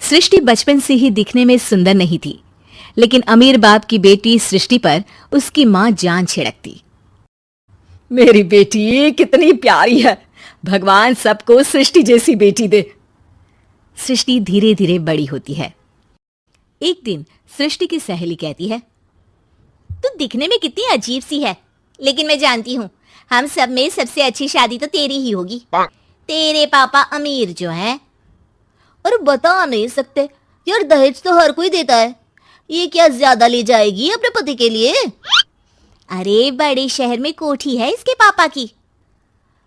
सृष्टि बचपन से ही दिखने में सुंदर नहीं थी, लेकिन अमीर बाप की बेटी सृष्टि पर उसकी माँ जान छिड़कती। मेरी बेटी कितनी प्यारी है, भगवान सबको सृष्टि जैसी बेटी दे। सृष्टि धीरे धीरे बड़ी होती है। एक दिन सृष्टि की सहेली कहती है, तू दिखने में कितनी अजीब सी है, लेकिन मैं जानती हूँ हम सब में सबसे अच्छी शादी तो तेरी ही होगी। तेरे पापा अमीर जो हैं। और बता नहीं सकते यार, दहेज तो हर कोई देता है, ये क्या ज्यादा ले जाएगी अपने पति के लिए? अरे बड़े शहर में कोठी है इसके पापा की।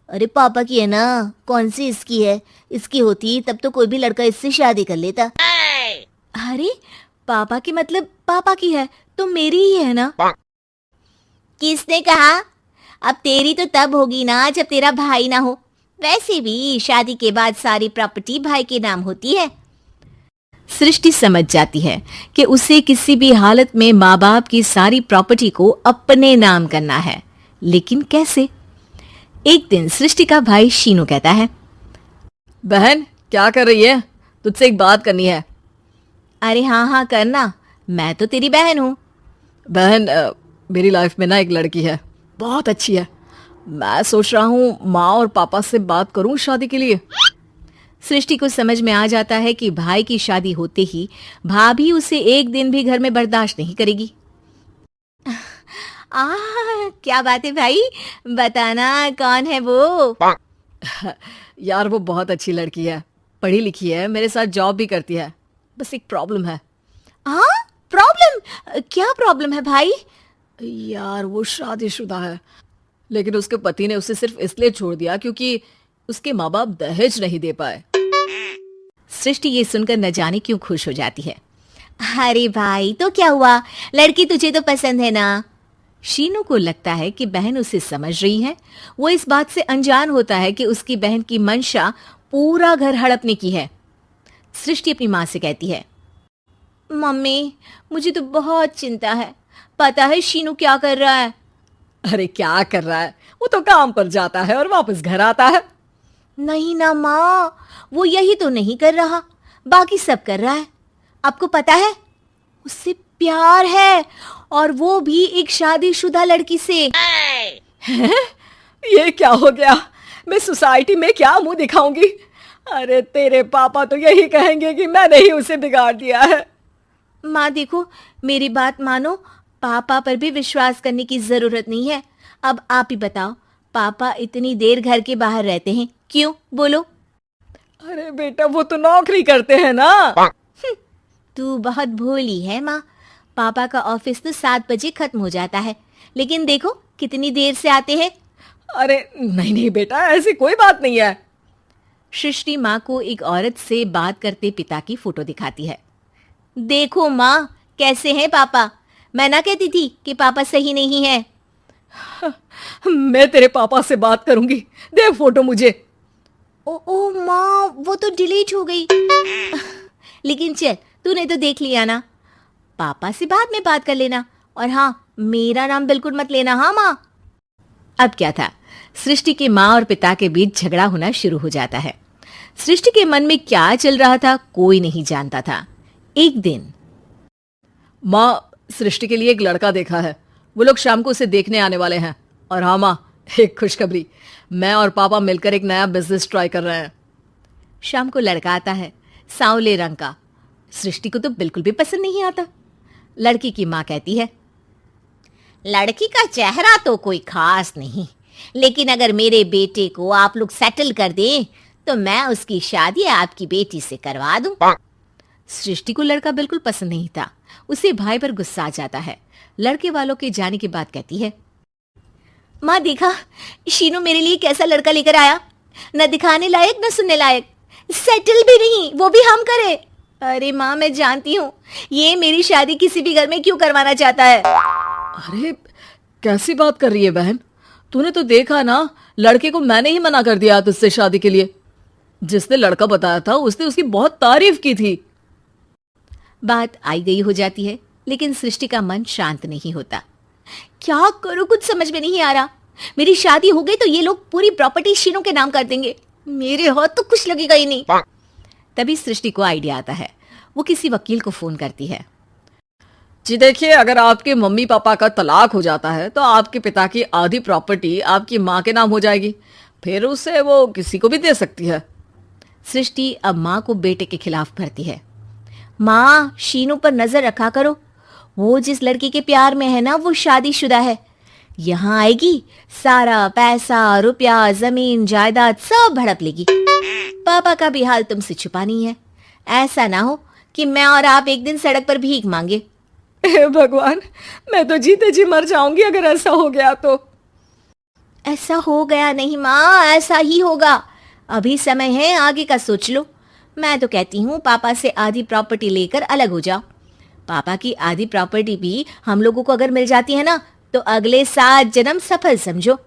अरे पापा की है ना, कौन सी इसकी है? इसकी होती तब तो कोई भी लड़का इससे शादी कर लेता। अरे पापा की मतलब पापा की है तो मेरी ही है ना? किसने कहा? अब तेरी तो तब होगी ना जब तेरा भाई ना हो। वैसे भी शादी के बाद सारी प्रॉपर्टी भाई के नाम होती है। सृष्टि समझ जाती है कि उसे किसी भी हालत में माँ बाप की सारी प्रॉपर्टी को अपने नाम करना है, लेकिन कैसे? एक दिन सृष्टि का भाई शीनू कहता है, बहन क्या कर रही है? तुझसे एक बात करनी है। अरे हाँ हाँ करना, मैं तो तेरी बहन हूँ। बहन मेरी लाइफ में ना एक लड़की है, बहुत अच्छी है। मैं सोच रहा हूँ माँ और पापा से बात करूँ शादी के लिए। सृष्टि को समझ में आ जाता है कि भाई की शादी होते ही भाभी उसे एक दिन भी घर में बर्दाश्त नहीं करेगी। क्या बात है भाई, बताना कौन है वो? यार वो बहुत अच्छी लड़की है, पढ़ी लिखी है, मेरे साथ जॉब भी करती है। बस एक प्रॉब्लम है। हाँ प्रॉब्लम? क्या प्रॉब्लम है भाई? यार वो शादीशुदा है, लेकिन उसके पति ने उसे सिर्फ इसलिए छोड़ दिया क्योंकि उसके माँ बाप दहेज नहीं दे पाए। सृष्टि ये सुनकर न जाने क्यों खुश हो जाती है। अरे भाई तो क्या हुआ, लड़की तुझे तो पसंद है ना? शीनू को लगता है कि बहन उसे समझ रही है। वो इस बात से अनजान होता है कि उसकी बहन की मंशा पूरा घर हड़पने की है। सृष्टि अपनी माँ से कहती है, मम्मी मुझे तो बहुत चिंता है। पता है शीनू क्या कर रहा है? अरे क्या कर रहा है? वो तो काम पर जाता है और वापस घर आता है। नहीं ना माँ, वो यही तो नहीं कर रहा, बाकी सब कर रहा है। आपको पता है उससे प्यार है, और वो भी एक शादीशुदा लड़की से। ये क्या हो गया? मैं सोसाइटी में क्या मुंह दिखाऊंगी? अरे तेरे पापा तो यही कहेंगे कि मैंने ही उसे बिगाड़ दिया है। माँ देखो, मेरी बात मानो, पापा पर भी विश्वास करने की जरूरत नहीं है। अब आप ही बताओ, पापा इतनी देर घर के बाहर रहते हैं क्यों? बोलो। अरे बेटा वो तो नौकरी करते हैं ना। तू बहुत भोली है माँ। पापा का ऑफिस तो 7 बजे खत्म हो जाता है, लेकिन देखो कितनी देर से आते हैं। अरे नहीं नहीं बेटा, ऐसी कोई बात नहीं है। सृष्टि माँ को एक औरत से बात करते पिता की फोटो दिखाती है। देखो माँ कैसे हैं पापा, मैं ना कहती थी कि पापा सही नहीं है। मैं तेरे पापा से बात करूंगी, दे फोटो मुझे। ओ माँ वो तो डिलीट हो गई। लेकिन चल, तूने तो देख लिया ना, पापा से बाद में बात कर लेना। और हाँ, मेरा नाम बिल्कुल मत लेना। हाँ माँ। अब क्या था, सृष्टि के माँ और पिता के बीच झगड़ा होना शुरू हो जाता है। सृष्टि के मन में क्या चल रहा था कोई नहीं जानता था। एक दिन, माँ सृष्टि के लिए एक लड़का देखा है, वो लोग शाम को उसे देखने आने वाले हैं। और हाँ माँ, एक खुशखबरी, मैं और पापा मिलकर एक नया बिजनेस ट्राई कर रहे हैं। शाम को लड़का आता है, सांवले रंग का। सृष्टि को तो बिल्कुल भी पसंद नहीं आता। लड़की की माँ कहती है, लड़की का चेहरा तो कोई खास नहीं, लेकिन अगर मेरे बेटे को आप लोग सेटल कर दें तो मैं उसकी शादी आपकी बेटी से करवा दूं। सृष्टि को लड़का बिल्कुल पसंद नहीं था। उसे भाई पर गुस्सा आ जाता है। लड़के वालों के जाने के बाद कहती है, माँ देखा शीनू मेरे लिए कैसा लड़का लेकर आया, न दिखाने लायक न सुनने लायक, सेटल भी नहीं, वो भी हम करे। अरे माँ मैं जानती हूँ ये मेरी शादी किसी भी घर में क्यों करवाना चाहता है। अरे कैसी बात कर रही है बहन, तूने तो देखा ना, लड़के को मैंने ही मना कर दिया तुझसे शादी के लिए। जिसने लड़का बताया था उसने उसकी बहुत तारीफ की थी। बात आई गई हो जाती है, लेकिन सृष्टि का मन शांत नहीं होता। क्या करूं, कुछ समझ में नहीं आ रहा। मेरी शादी हो गई तो ये लोग पूरी प्रॉपर्टी शीनू के नाम कर देंगे, मेरे हाथ तो कुछ लगेगा ही नहीं। तभी सृष्टि को आइडिया आता है। वो किसी वकील को फोन करती है। जी देखिए, अगर आपके मम्मी पापा का तलाक हो जाता है तो आपके पिता की आधी प्रॉपर्टी आपकी माँ के नाम हो जाएगी, फिर उसे वो किसी को भी दे सकती है। सृष्टि अब माँ को बेटे के खिलाफ भरती है। माँ, शीनू पर नजर रखा करो, वो जिस लड़की के प्यार में है ना वो शादीशुदा है। यहाँ आएगी, सारा पैसा रुपया जमीन जायदाद सब भड़प लेगी। पापा का भी हाल तुमसे छुपा नहीं है। ऐसा ना हो कि मैं और आप एक दिन सड़क पर भीख मांगे। हे भगवान, मैं तो जीते जी मर जाऊंगी अगर ऐसा हो गया तो। ऐसा हो गया नहीं माँ, ऐसा ही होगा। अभी समय है, आगे का सोच लो। मैं तो कहती हूँ पापा से आधी प्रॉपर्टी लेकर अलग हो जाओ। पापा की आधी प्रॉपर्टी भी हम लोगों को अगर मिल जाती है ना तो अगले 7 जन्म सफल समझो।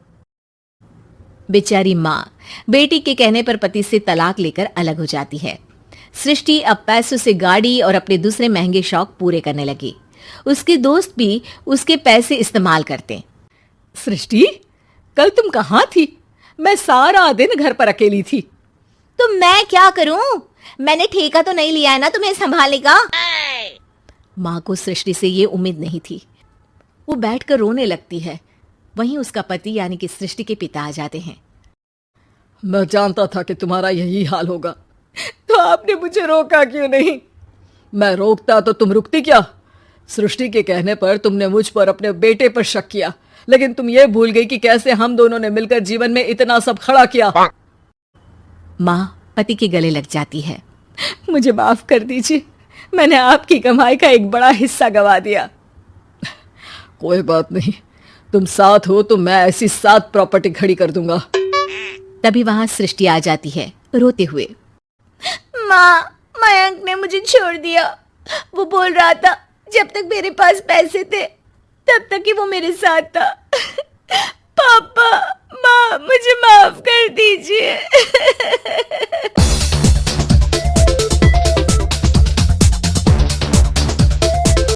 बेचारी माँ बेटी के कहने पर पति से तलाक लेकर अलग हो जाती है। सृष्टि अब पैसों से गाड़ी और अपने दूसरे महंगे शौक पूरे करने लगी। उसके दोस्त भी उसके पैसे इस्तेमाल करते। सृष्टि, कल तुम कहाँ थी? मैं सारा दिन घर पर अकेली थी। तो मैं क्या करूं? मैंने ठेका तो नहीं लिया है ना तुम्हें संभालने का। माँ को सृष्टि से ये उम्मीद नहीं थी। वो बैठकर रोने लगती है। वहीं उसका पति यानी कि सृष्टि के पिता आ जाते हैं। मैं जानता था कि तुम्हारा यही हाल होगा, तो आपने मुझे रोका क्यों नहीं? मैं रोकता तो तुम रुकती क्या? सृष्टि के कहने पर तुमने मुझ पर अपने बेटे पर शक किया, लेकिन तुम ये भूल गई कि कैसे हम दोनों ने मिलकर जीवन में इतना सब खड़ा किया। माँ पति के गले लग जाती है। मुझे माफ कर दीजिए, मैंने आपकी कमाई का एक बड़ा हिस्सा गवा दिया। कोई बात नहीं, तुम साथ हो तो मैं ऐसी 7 प्रॉपर्टी खड़ी कर दूंगा। तभी वहां सृष्टि आ जाती है रोते हुए। माँ, मयंक ने मुझे छोड़ दिया। वो बोल रहा था जब तक मेरे पास पैसे थे तब तक ही वो मेरे साथ था। पापा, माँ, मुझे माफ कर दीजिए।